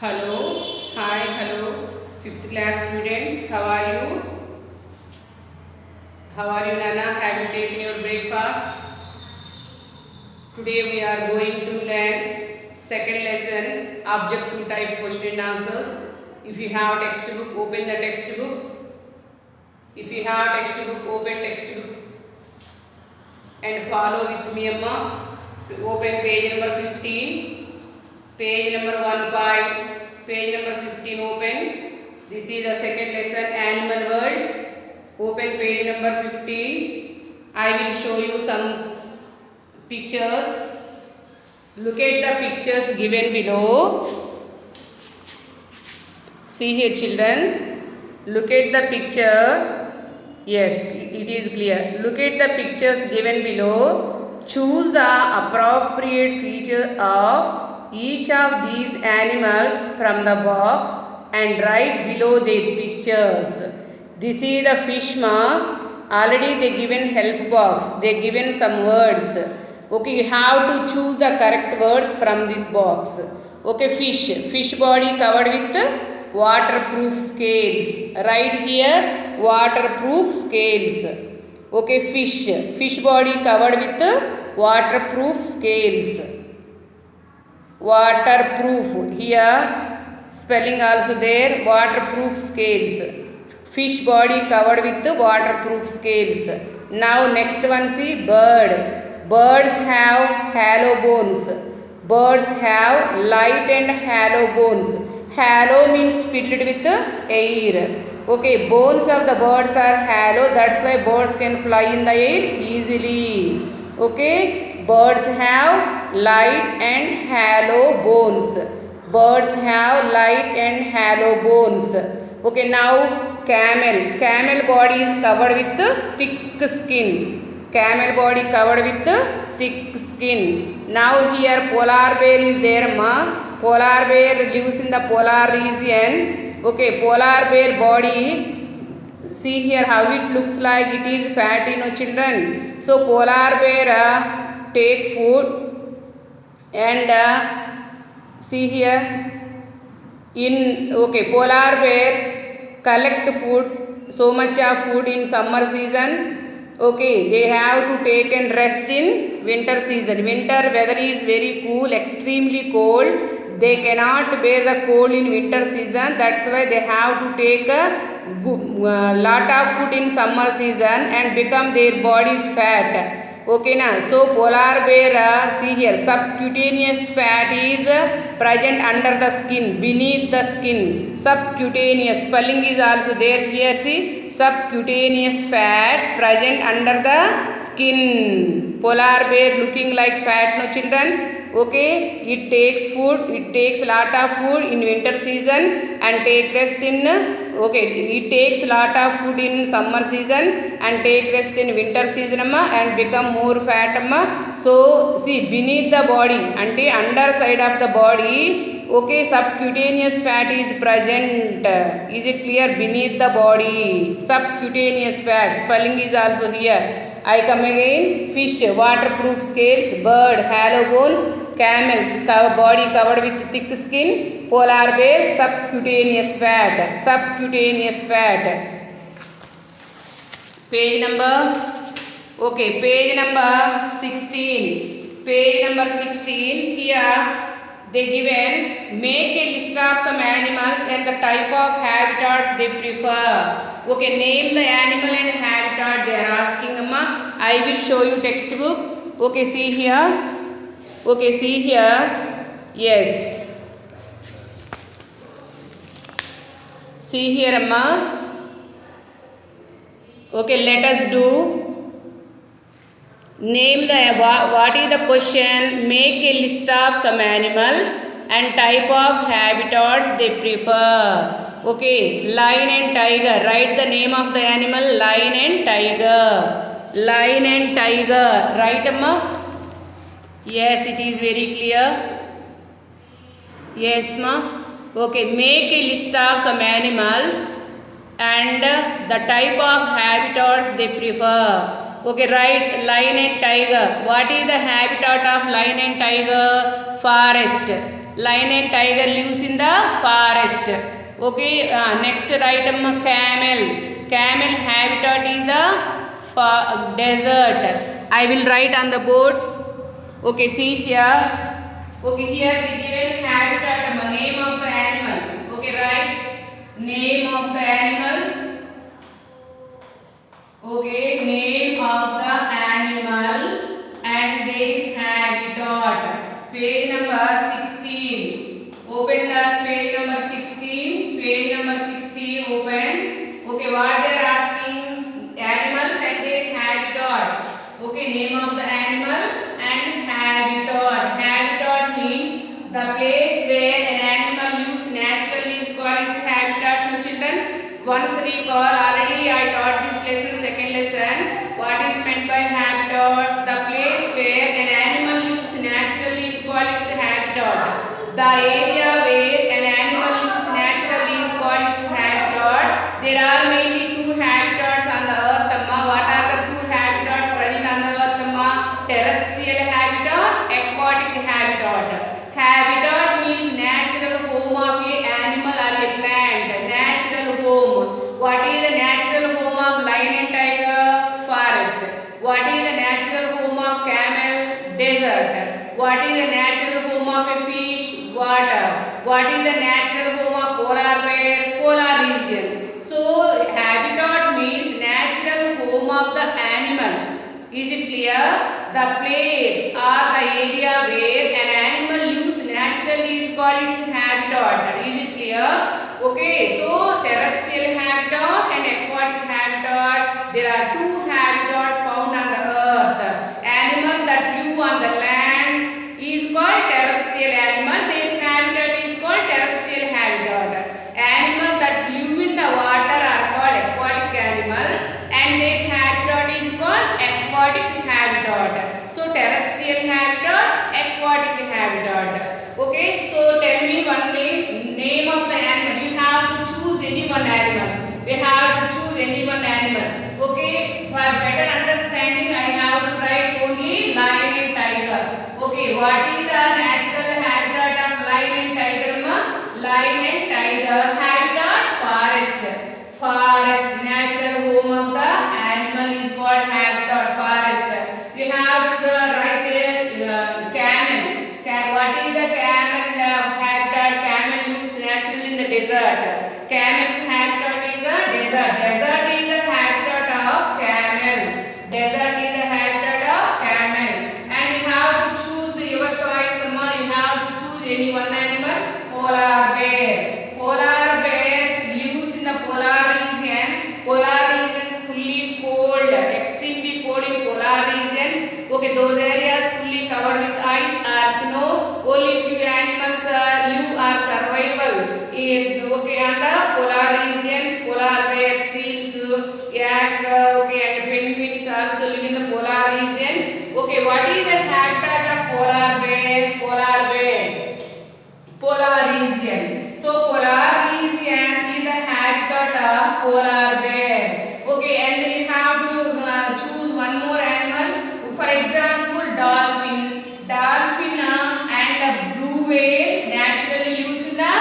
Hello, hi, hello, fifth class students. How are you? How are you, Nana? Have you taken your breakfast? Today we are going to learn second lesson, objective type question and answers. If you have textbook, open the textbook. If you have textbook, open textbook and follow with me, Amma. Open page number 15, page number 15, page number 15 open. This is the second lesson, animal world. Open page number 15. I will show you some pictures. Look at the pictures given below. See here, children. Look at the picture. Yes, it is clear. Look at the pictures given below. Choose the appropriate feature of each of these animals from the box and write below their pictures. This is the fish ma. Already they given help box. They given some words. Okay, you have to choose the correct words from this box. Okay, fish body covered with waterproof scales. Right here, waterproof scales. Okay, fish body covered with waterproof scales. Waterproof. Here, spelling also there. Waterproof scales. Fish body covered with waterproof scales. Now next one, see bird. Birds have hollow bones. Birds have light and hollow bones. Hollow means filled with air. Okay, bones of the birds are hollow. That's why birds can fly in the air easily. Okay, birds have light and hollow bones. Birds have light and hollow bones. Okay, now camel. Camel body is covered with thick skin. Camel body covered with thick skin. Now here polar bear is there, ma. Polar bear lives in the polar region. Okay, polar bear body. See here how it looks like. It is fat, children. So polar bear take food and see here. Polar bear collect food, so much of food in summer season. Okay, they have to take and rest in winter season. Winter weather is very cool, extremely cold. They cannot bear the cold in winter season. That's why they have to take a lot of food in summer season and become their bodies fat. Okay na, so polar bear see here, subcutaneous fat is present under the skin, beneath the skin. Subcutaneous spelling is also there here, see, subcutaneous fat present under the skin. Polar bear looking like fat, no children. Okay, it takes food, it takes lot of food in winter season and take rest in it takes lot of food in summer season and take rest in winter season and become more fat. So see, beneath the body ante under side of the body, okay, subcutaneous fat is present. Is it clear? Beneath the body, subcutaneous fat spelling is also here. I come again. Fish, waterproof scales. Bird, hollow bones. Camel, body covered with thick skin. Polar bear, subcutaneous fat. Subcutaneous fat. Page number, page number 16. Page number 16. Here they given, make a list of some animals and the type of habitats they prefer. Okay, name the animal and habitat they are asking, amma. I will show you textbook. Okay, see here. Okay, see here. Yes. See here, amma. Okay, let us do. Name the, what is the question? Make a list of some animals and type of habitats they prefer. Okay, lion and tiger. Write the name of the animal, lion and tiger. Lion and tiger. Right, amma? Yes, it is very clear. Yes, ma. Okay, make a list of some animals and the type of habitats they prefer. Okay, write lion and tiger. What is the habitat of lion and tiger? Forest. Lion and tiger lives in the forest. Okay, next item camel. Camel habitat is the desert. I will write on the board. Okay, see here. Okay, here the given habitat, name of the animal. Okay, write name of the animal. Okay, name of the animal and then habitat. Page number 16. Open the page number 16. Page number 16. Open. Okay, what they are asking? Animals and their habitat. Okay, name of the animal and habitat. Habitat means the place where an animal lives naturally is called its habitat. No children. Once recall, already I taught this lesson, second lesson. What is meant by habitat? The place where an animal lives naturally is called its habitat. The area where an animal lives naturally is called its habitat. There are mainly two habitats on the earth. What are the two habitats present on the earth? Terrestrial habitat, aquatic habitat. Habitat means natural home of a animal or a plant. Natural home. What is the natural home of lion and tiger? Forest. What is the natural home of camel? Desert. What is the natural home of a fish? Water. What is the natural home of polar bear? Polar region. So habitat means natural home of the animal. Is it clear? The place or the area where an animal lives naturally is called its habitat. Is it clear? Okay, so terrestrial habitat and aquatic habitat. There are two habitats found on the earth. Animal that live on the land is called terrestrial animal. Their habitat is called terrestrial habitat. Animal that live in the water are called aquatic animals and their habitat is called aquatic habitat. So terrestrial habitat, aquatic habitat. Okay, so tell me one name of the animal. You have to choose any one animal. We have to choose any one animal. Okay, for better understanding, I have to write only lion and tiger. Okay, what is the natural habitat of lion and tiger? Lion and tiger habitat forest. Forest, natural home of the animal is called habitat forest. You have to write camel. What is the camel habitat? Camel lives naturally in the desert. Camel's habitat is the desert. Desert is the habitat of camel. Desert is the habitat of camel. And you have to choose your choice. You have to choose any one animal. Polar bear. Polar bear lives in the polar region. Polar regions fully cold, extremely cold in polar regions. Okay, those areas fully covered with ice or snow. Only few animals live or survival in okay on the polar regions. Polar bear, seals, yak, okay, and penguins also live in the polar regions. Okay, what is the habitat of polar bear? Polar bear. Polar region. So polar region is the habitat of polar bear. Okay, and you have to choose one more animal. For example, dolphin. Dolphin and a blue whale naturally lives in the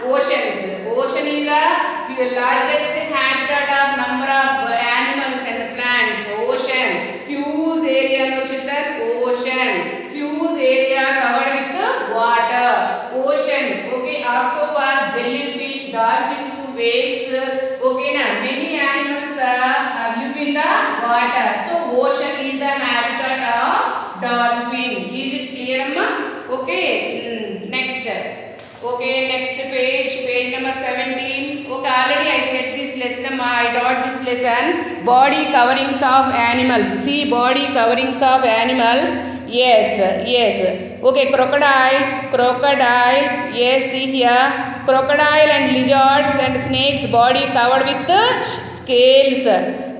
oceans. Ocean is the largest habitat of number of animals and plants. Ocean. Huge area, no children. Ocean. Huge area covered with water. Ocean. Okay, octopus, jellyfish, dolphins, whales. Okay, now many animals live in the water. So ocean is the habitat of dolphin. Is it clear, amma? Okay, next. Okay, next page number 17. Okay, already I said this lesson, I taught this lesson. Body coverings of animals. See, body coverings of animals. Yes. Okay, crocodile. Yes, see here. Crocodile and lizards and snakes body covered with scales.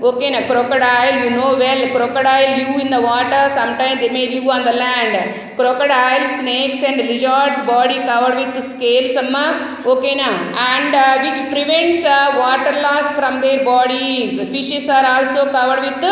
Okay, na crocodile, you know well, crocodile live in the water, sometimes they may live on the land. Crocodile, snakes and lizards body covered with scales, amma. Okay, na, and which prevents water loss from their bodies. Fishes are also covered with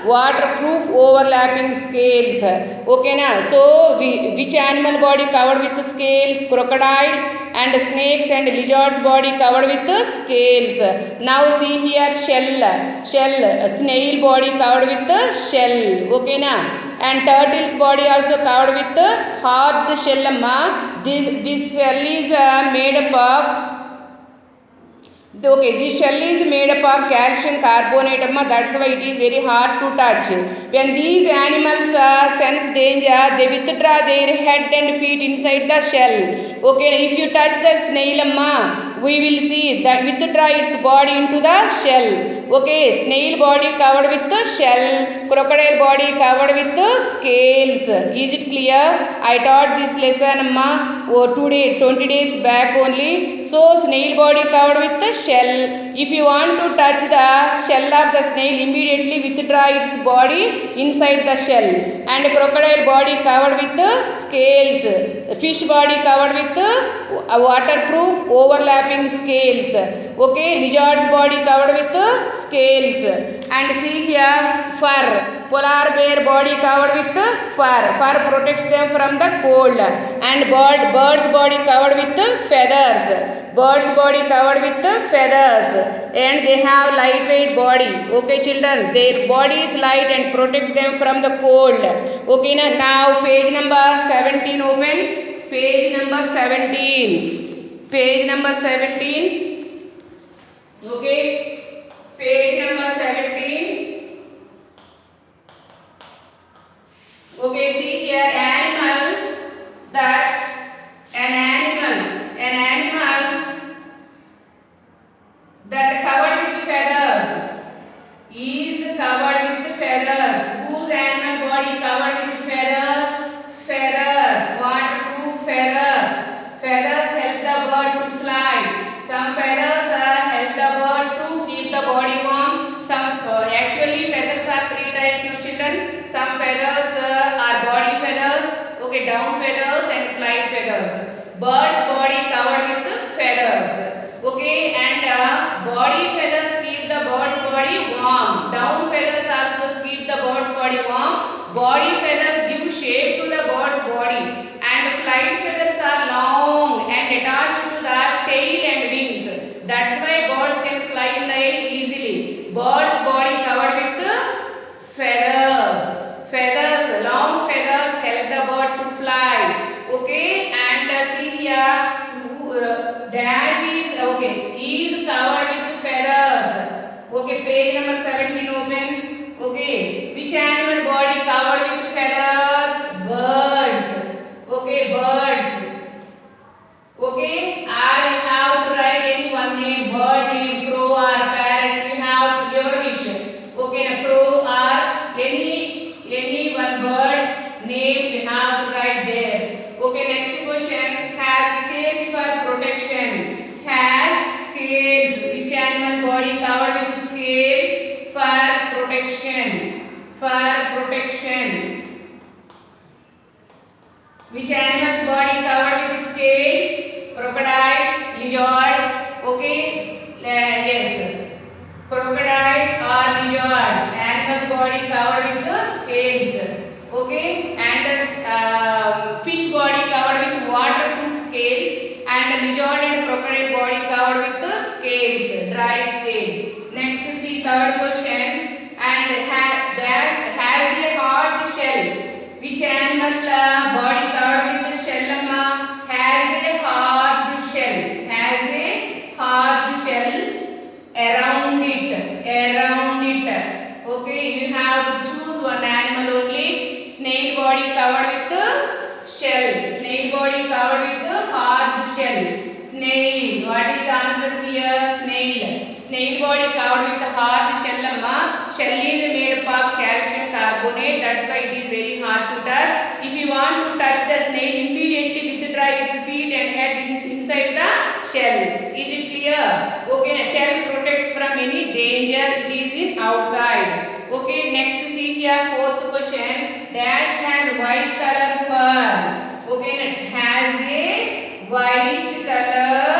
waterproof overlapping scales. Okay, na, so which animal body covered with scales? Crocodile, and snakes and lizards body covered with scales. Now see here, shell, snail body covered with shell. Okay, na, and turtle's body also covered with hard shell, amma. This shell is made up of, okay, this shell is made up of calcium carbonate, amma. That's why it is very hard to touch. When these animals sense danger, they withdraw their head and feet inside the shell. Okay, if you touch the snail, amma, we will see that withdraw its body into the shell. Okay, snail body covered with the shell, crocodile body covered with the scales. Is it clear? I taught this lesson, amma, 20 days back only. So snail body covered with the shell. If you want to touch the shell of the snail, immediately withdraw its body inside the shell. And crocodile body covered with the scales. Fish body covered with the waterproof overlapping scales. Okay, lizard's body covered with the scales. And see here, fur. Polar bear body covered with the fur. Fur protects them from the cold. And bird's body covered with the feathers. Bird's body covered with the feathers, and they have lightweight body. Okay, children, their body is light and protect them from the cold. Okay, now page number 17 open. Page number 17. Page number 17. Okay, page number 17. Okay, see here, animal that that covered with feathers is covered with feathers. Whose animal body covered with feathers? Feathers, waterproof feathers. Feathers help the bird to fly. Some feathers help the bird to keep the body warm. Some actually feathers are three types, no children. Some feathers are body feathers, okay, down feathers and flight feathers. Bird's body covered with feathers. Okay, and body feathers keep the bird's body warm. Down feathers also keep the bird's body warm. Body feathers give shape to the bird's body. And flight feathers are long and attached to the tail and wings. That's why birds can fly in the air easily. Bird's body covered with feathers. Feathers, long feathers help the bird to fly. Okay, and see here, dash is, okay, is covered with feathers. Okay, page number 17 open. Okay, which animal body covered with feathers? Birds. Okay, birds. Okay, I have to write any one name, bird name, crow or parrot. You have your wish. Okay, crow or any one bird name you have to write there. Okay, next question. Has scales for protection. Has scales. Which animal body covered with scales? For protection. For protection. Which animal's body covered with scales? Crocodile, lizard. Okay, yes. Crocodile or lizard. Animal body covered with the scales. Okay, and fish body covered with waterproof scales, and lizard and crocodile body covered with the scales, dry scales. Next, see third question. And that has a hard shell. Which animal body covered with the shell, amma? Has a hard shell. Has a hard shell around it. Okay, you have to choose one animal only. Snail body covered with the shell. Snail body covered with the hard shell. Snail. What is the answer here? Snail. Snail body covered with the hard shell, amma. Shell is made up of calcium carbonate. That's why it is very hard to touch. If you want to touch the snail, immediately withdraw its feet and head inside the shell. Is it clear? Okay, shell protects from any danger. It is in outside. Okay, next see here, fourth question. Dash has white color fur. Okay, it has a white colored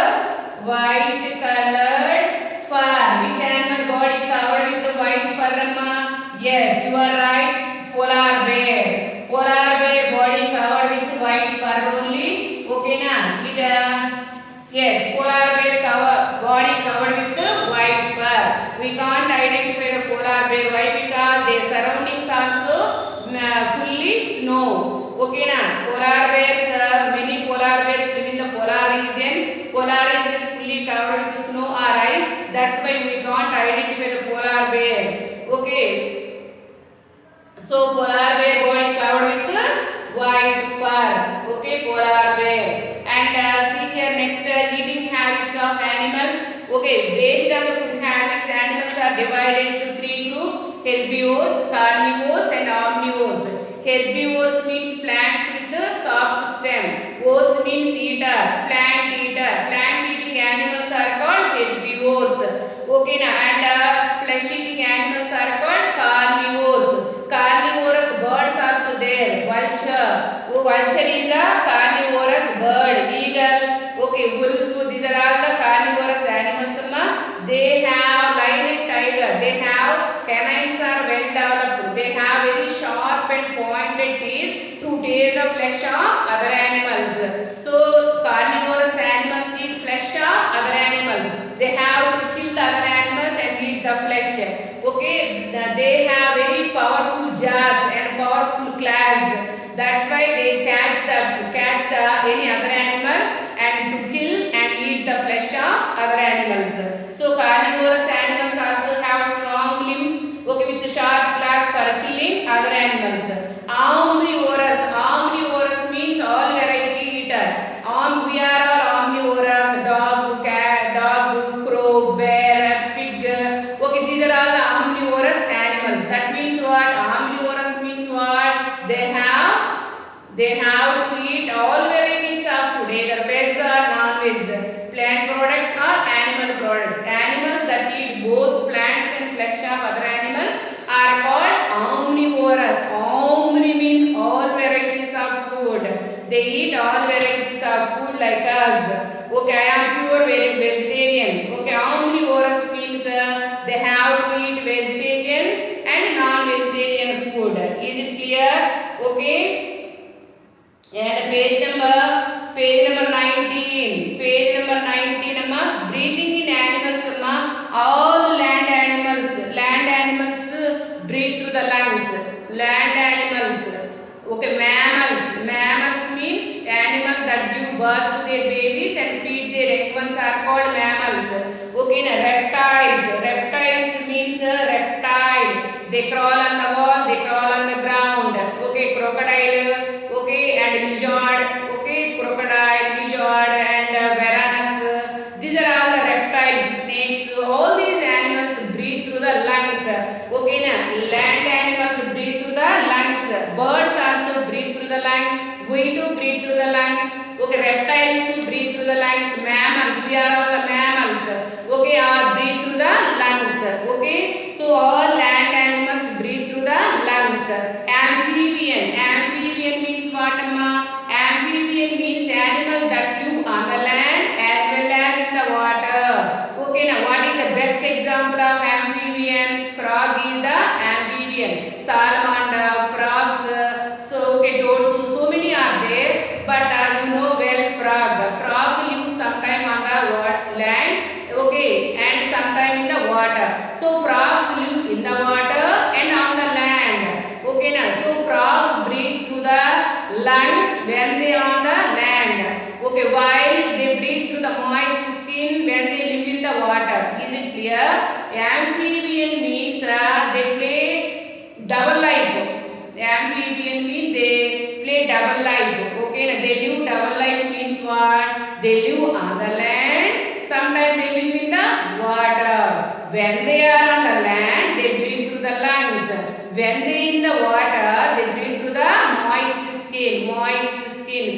fur. Which animal body covered with the white fur, Amma? Yes, you are right. Polar bear. Polar bear body covered with white fur only. Okay, na? Yes, polar bear body covered with the white fur. We can't identify the polar bear. Why? Because their surroundings also fully snow. Okay, na? Polar bears, many polar bears live in the polar regions. Polar regions fully covered with snow or ice. That's why we can't identify the polar bear. Okay. So polar bear body covered with white fur. Okay, polar bear. And see here next, eating habits of animals. Okay, based on the food habits, animals are divided into three groups: herbivores, carnivores, and omnivores. Herbivores means plants with the soft stem. Vores means eater, plant eater. Plant eating animals are called herbivores. Okay, na? And flesh eating animals are called carnivores. Carnivorous birds also there. Vulture. Oh, vulture is the carnivorous bird. Eagle. Okay, wolf. These are all the carnivorous animals. They have lion and tiger. They have canines are well developed. They have very sharp and pointed teeth to tear the flesh of other animals. So carnivorous animals eat flesh of other animals. They have to kill the other animals and eat the flesh. Okay, they have very powerful jaws and powerful claws. That's why they catch the any other animal and to kill and eat the flesh of other animals. So carnivorous animals also have strong limbs. Okay, with sharp claws for killing other animals. Omnivorous means all variety eater. We are all omnivorous. Dog, cat, crow, bear, pig. Okay, these are all omnivorous animals. That means what? Omnivorous means what? They have to eat all varieties of food, either veg or non-veg, plant products or animal products. Animals that eat both plants and flesh of other animals are called omnivorous. Omni means all varieties of food. They eat all varieties of food like us. Okay, I am pure vegetarian. Okay, omnivorous means they have to eat vegetarian and non-vegetarian food. Is it clear? Okay. And page number 19. Page number 19, breathing in animals, all land animals breathe through the lungs. Land animals. Okay, mammals means animals that give birth to their babies and feed their young ones are called mammals. Okay, reptiles means reptile. They crawl on the wall, they crawl on the ground. Okay, crocodile. Okay, and lizard. Okay, crocodile, lizard, and varanus. These are all the reptiles, snakes. All these animals breathe through the lungs. Okay, land animals breathe through the lungs. Birds also breathe through the lungs. We too breathe through the lungs. Okay, reptiles too breathe through the lungs. Mammals, we are all the mammals. Okay, are breathe through the lungs. Okay, so all land animals breathe through the lungs. Amphibian means what, Amma? Amphibian means animal that live on the land as well as in the water. Okay, now what is the best example of amphibian? Frog is the amphibian. Salamander, frogs. So okay, toads. So many are there, but you know well frog. Frog lives sometime on the land. Okay, and sometime in the water. So frogs live in the water and on the land. Okay, now so frog breathe through the lungs when they on the land. Okay, while they breathe through the moist skin when they live in the water. Is it clear? Amphibian means they play double life. Amphibian means they play double life. Okay, now they live double life means what? They live on the land. Sometimes they live in the water. When they are on the land, they breathe through the lungs. When they in the water, they breathe through the moist skin,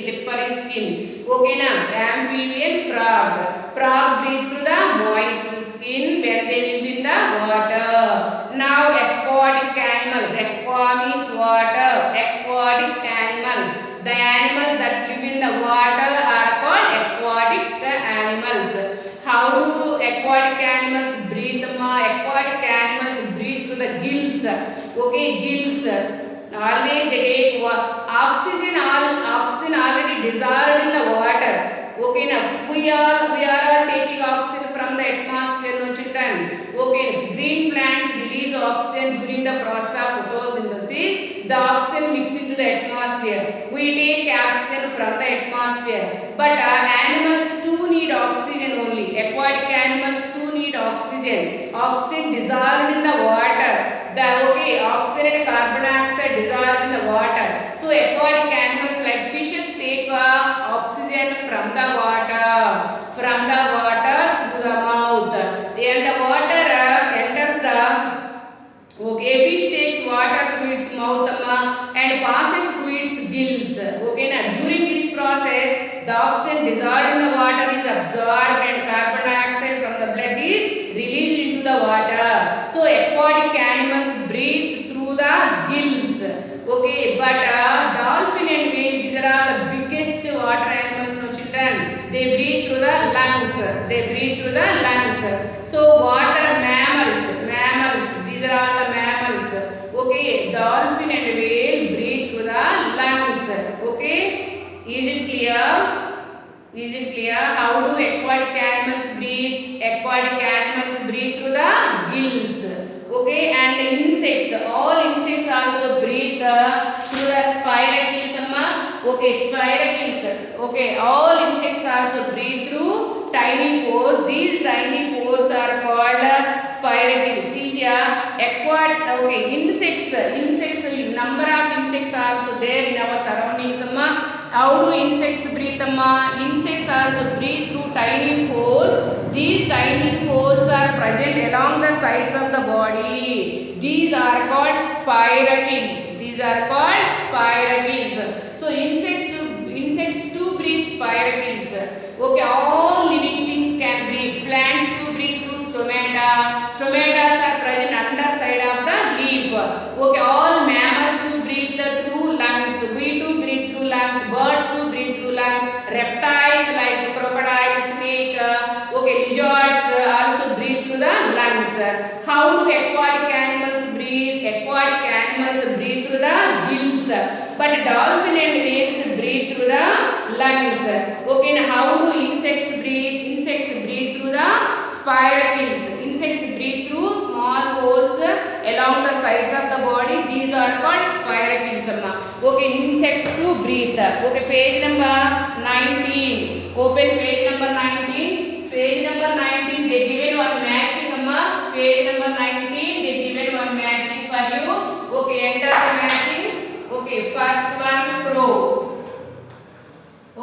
slippery skin. Okay, now amphibian frog. Frog breathe through the moist skin when they live in the water. Now aquatic animals. Aqua means water. Aquatic animals. The animals that live in the water are called aquatic animals. How do aquatic animals breathe? Aquatic animals breathe through the gills. Okay, gills. Always they take oxygen. Oxygen already dissolved in the water. Okay, now we are all taking oxygen from the atmosphere, no children. Okay, green plants release oxygen during the process of photosynthesis. The oxygen mixed into the atmosphere. We take oxygen from the atmosphere. But animals too need oxygen only. Aquatic animals too need oxygen. Oxygen dissolved in the water. Oxygen and carbon dioxide dissolved in the water. So aquatic animals like fishes take oxygen from the water through the mouth. And the water enters the fish takes water through its mouth and passes through its gills. Now during this process, the oxygen dissolved in the water is absorbed and carbon dioxide from the blood is released into the water. So aquatic animals breathe through the gills. But dolphin and whale, these are all the biggest water animals, no children. They breathe through the lungs. So water mammals, these are all the mammals. Dolphin and whale breathe through the lungs. Is it clear? How do aquatic animals breathe? Aquatic animals breathe through the gills. And insects, all insects also breathe through the spiracles. Spiracles. All insects also breathe through tiny pores. These tiny pores are called spiracles. See here, insects. Number of insects are also there in our surroundings. How do insects breathe? Insects also breathe through tiny holes. These tiny holes are present along the sides of the body. These are called spiracles. So insects too breathe spiracles. All living things can breathe. Plants too breathe through stomata. Stomatas are present underside of the leaf. All mammals too breathe through lungs. We too breathe through lungs. Birds too breathe through lungs. Reptiles like crocodile, snake, lizards also breathe through the lungs. How do aquatic animals breathe? Aquatic animals breathe through the gills. But dolphin and whales breathe through the lungs. Now how do insects breathe? Insects breathe through the spiracles. Insects breathe through small holes along the sides of the body. These are called spiracles. Insects too breathe. Page number 19. Open page number 19. Page number 19, they given one matching. Page number 19, they given one matching for you. Enter the matching. First one, crow.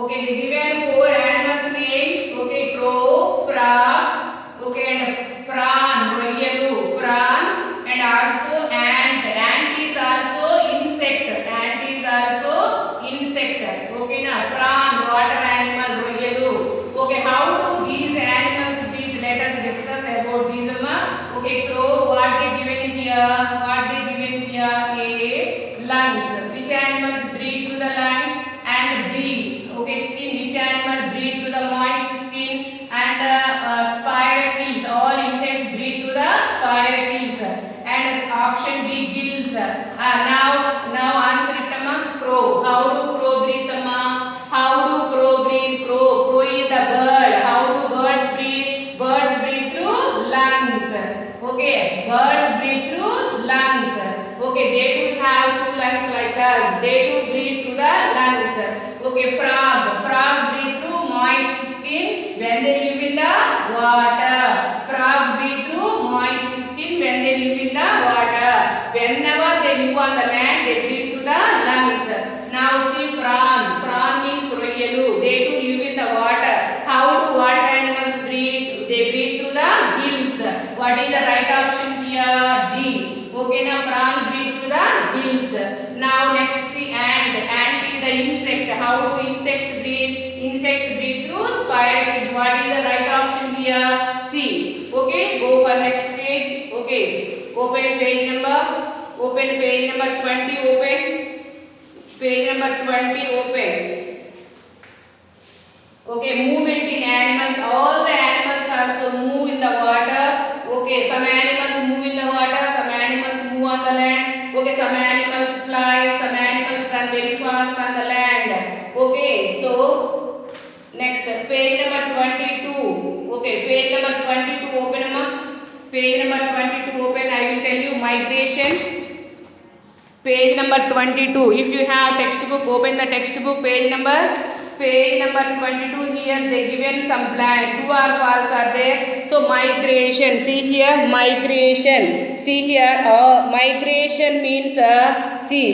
They given 4 animals names. Crow, frog, and prawn, royal, prawn, and also ant. Ant is also insect. Now prawn, water animal, royal. How do these animals breathe? Let us discuss about these. Crow, what they given here? A, lungs. Which animals breathe through the lungs and breathe? Skin. Which animal breathe through the moist skin and spiracles? All insects breathe through the spiracles. And option B, gills. Now answer it, crow. How do crow breathe, Crow is the bird. How do birds breathe? Birds breathe through lungs. Birds breathe through lungs. They too have 2 lungs like us. They too breathe through the lungs. Frog breathe through moist skin when they live in the water. Frog breathe through moist skin when they live in the water. Whenever they live on the land, they breathe through the lungs. Now see prawn. Prawn means royal. They too live in the water. How do water animals breathe? They breathe through the gills. What is the right option here? D. Now prawn breathe through the gills. Now next see ant. Ant is the insect. How do insects breathe? Insects breathe through spiracles. What is the right option? here C. Okay, go for next page. Okay, open page number. Open page number 20. Open page number 20. Open. Okay, movement in animals. All the animals also move in the water. Okay, some animals move in the water, some animals move on the land. Okay, some animals fly, some animals run very fast on the land. Okay, so next page number 22. Okay, page number 22 open Page number 22 open. I will tell you migration. Page number 22. If you have textbook, open the textbook page number 22. Here they given some blank. True or false are there. So migration. See here migration. See here migration means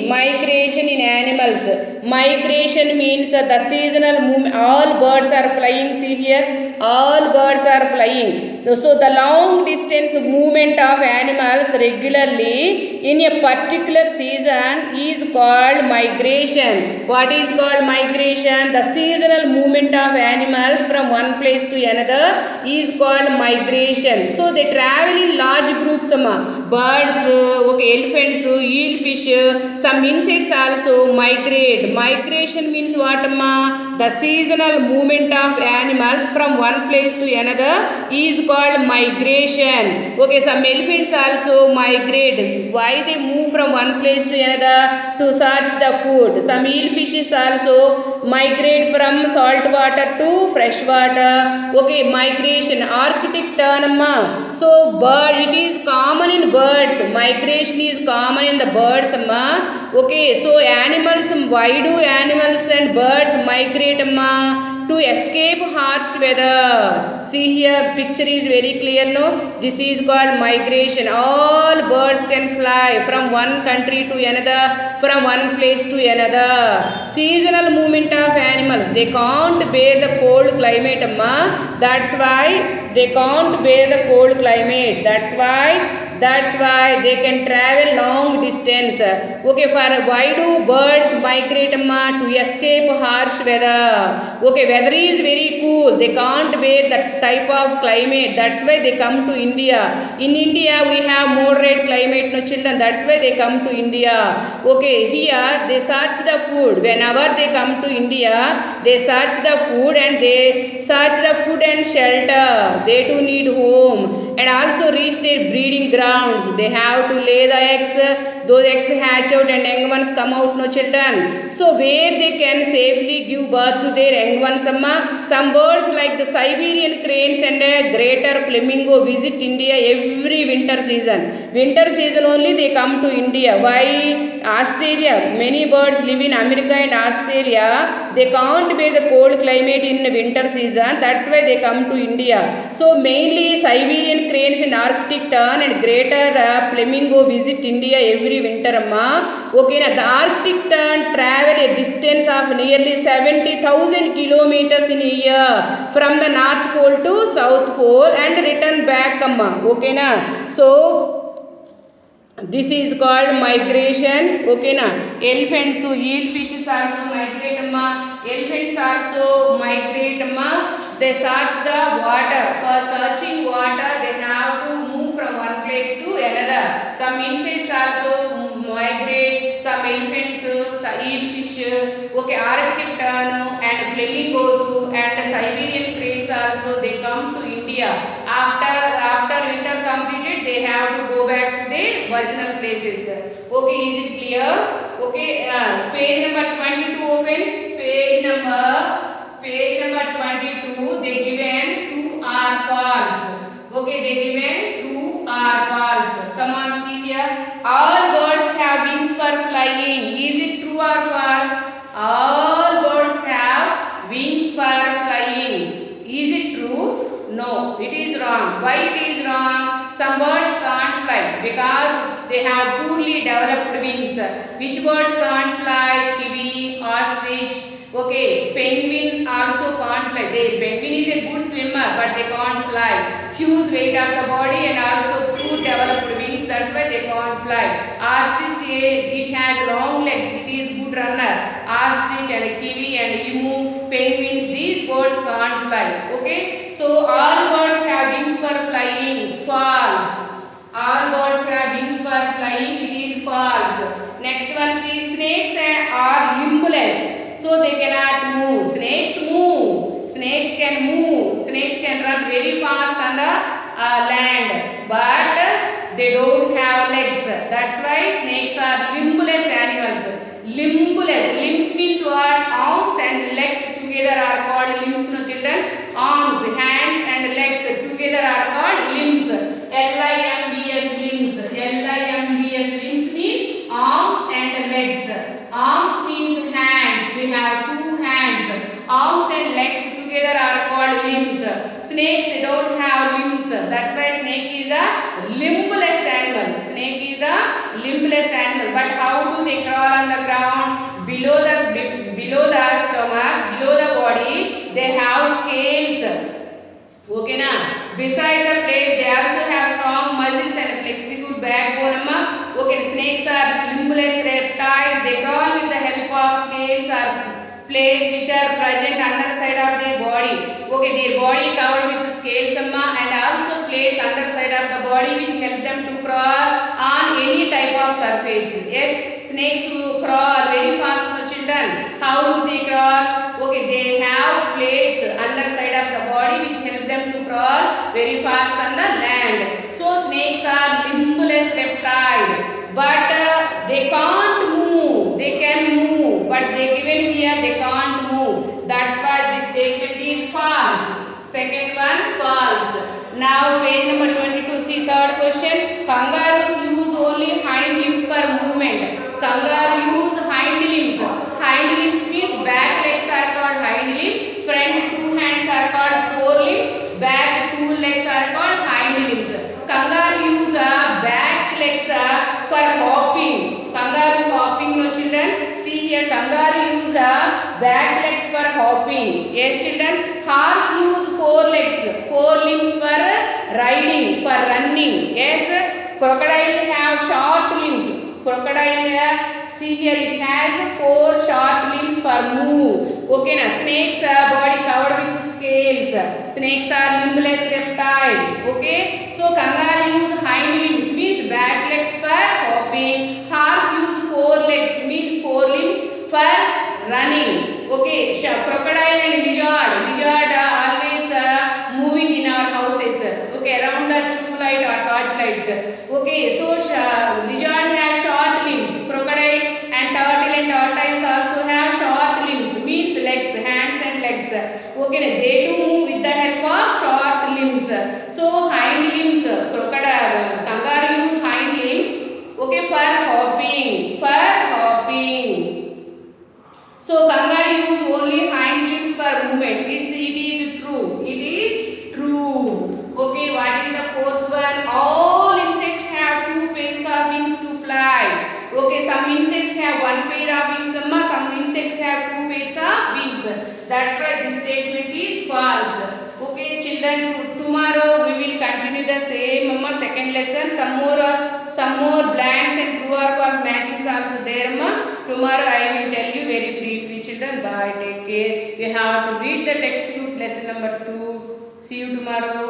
migration in animals. Migration means the seasonal movement. All birds are flying. See here all birds are flying. So the long distance movement of animals regularly in a particular season is called migration. What is called migration? The seasonal movement of animals from one place to another is called migration. So they travel in large groups. Birds, elephants, eelfish, some insects also migrate. Migration means what? The seasonal movement of animals from one place to another is called migration. Okay, some elephants also migrate. Why they move from one place to another? To search the food. Some eelfishes also migrate from salt water to fresh water. Okay, migration. Arctic term. So bird, it is common in birds. Migration is common in the birds. Okay, so animals, why do animals and birds migrate? To escape harsh weather. See here picture is very clear, no? This is called migration. All birds can fly from one country to another, from one place to another. Seasonal movement of animals. They can't bear the cold climate. That's why they can't bear the cold climate. That's why they can travel long distance. Okay, for why do birds migrate? To escape harsh weather. Okay, weather is very cool. They can't bear that type of climate. That's why they come to India. In India we have moderate climate, no children. That's why they come to India. Okay, here they search the food. Whenever they come to India, they search the food and shelter. They too need home and also reach their breeding grounds. They have to lay the eggs. Those eggs hatch out and young ones come out, no children. So where they can safely give birth to their young ones. Some birds like the Siberian cranes and a greater flamingo visit India every winter season. Winter season only they come to India. Why? Australia. Many birds live in America and Australia. They can't bear the cold climate in winter season. That's why they come to India. So mainly Siberian cranes and Arctic tern and greater flamingo visit India every winter. Okay, now the Arctic tern travel a distance of nearly 70,000 kilometers in a year from the North Pole to South Pole and return back. Okay, na? So this is called migration. Okay, na? Elephants, eelfishes also migrate. Elephants also migrate. They search the water. For searching water, they have to move from one place to another. Some insects also migrate. Some elephants, some eelfish. Okay, Arctic tern and flamingos and Siberian cranes also they come to India. After winter completed, they have to go back to their original places. Okay, is it clear? Okay, page number 22 open. Page number 22. They given true or false. Okay, they given true or false. Come on, see here. All birds have wings for flying. Is it true or false? All birds have wings for flying. Is it true? No, it is wrong. Why it is wrong? Some birds can't fly because they have poorly developed wings. Which birds can't fly? Kiwi, ostrich. Okay, penguin also can't fly. Penguin is a good swimmer but they can't fly. Huge weight of the body and also poor developed wings. That's why they can't fly. Ostrich, it has long legs. It is good runner. Ostrich and kiwi and emu, penguins, these birds can't fly. Okay, so all birds limbless, so they cannot move. Snakes move. Snakes can move. Snakes can run very fast on the land, but they don't have legs. That's why snakes are limbless animals. Limbless. Limbs means what? Arms and legs together are called limbs, no children? Arms, hands and legs together are called limbs. Limbs. Limbs. Limbs means arms and legs. Arms means hands. We have two hands. Arms and legs together are called limbs. Snakes, they don't have limbs. That's why snake is the limbless animal. Snake is the limbless animal. But how do they crawl on the ground? Below the stomach, below the body, they have scales. Okay na? Beside the place, they also have strong muscles and flexible backbone. Okay, snakes are limbless reptiles. They crawl with the help of scales or plates which are present underside of their body. Okay, their body covered with scales and also plates underside of the body which help them to crawl on any type of surface. Yes, snakes crawl very fast, no children. How do they crawl? Okay, they have plates underside of the body which help them to crawl very fast on the land. So snakes are limbless reptile, but they can't move. They can move, but they given here they can't move. That's why this statement is false. Second one, false. Now page number 22. See third question. Kangaroos use only hind limbs for movement. Kangaroo use hind limbs. Hind limbs means back legs are called hind limb. Front two hands are called forelimbs. Back two legs are called hind limbs. Kangaroo use back legs for hopping. Kangaroo hopping, no children. See here, kangaroo use back legs for hopping. Yes children. Horse use four legs, four limbs for riding, for running. Yes. Crocodile have short limbs. Crocodile see here it has four short limbs for move. Okay na. Snakes body covered with scales. Snakes are limbless reptile. Okay. So kangaroo use hind limbs means back legs for hopping. Horse use four legs means four limbs for running. Okay. Crocodile and lizard. Lizard always moving in our houses. Okay, around the tube light or torch lights. Okay, so lizard has short limbs. Crocodile and turtle and tortoise also have short limbs, means legs, hands and legs. Okay, they do move with the help of short limbs. So hind limbs, crocodile, kangaroo use hind limbs. Okay, for hopping, So kangaroo use only hind limbs for movement. It is true. It is true. Okay, what is the fourth one? All insects have two pairs of wings to fly. Okay, some insects have one pair of wings, some insects have two pairs of wings. That's why this statement is false. Okay, children, tomorrow we will continue the same second lesson. Some more blanks and true or false matchings also there. Tomorrow I will tell you very briefly, children. Bye. Take care. We have to read the textbook lesson number 2. See you tomorrow.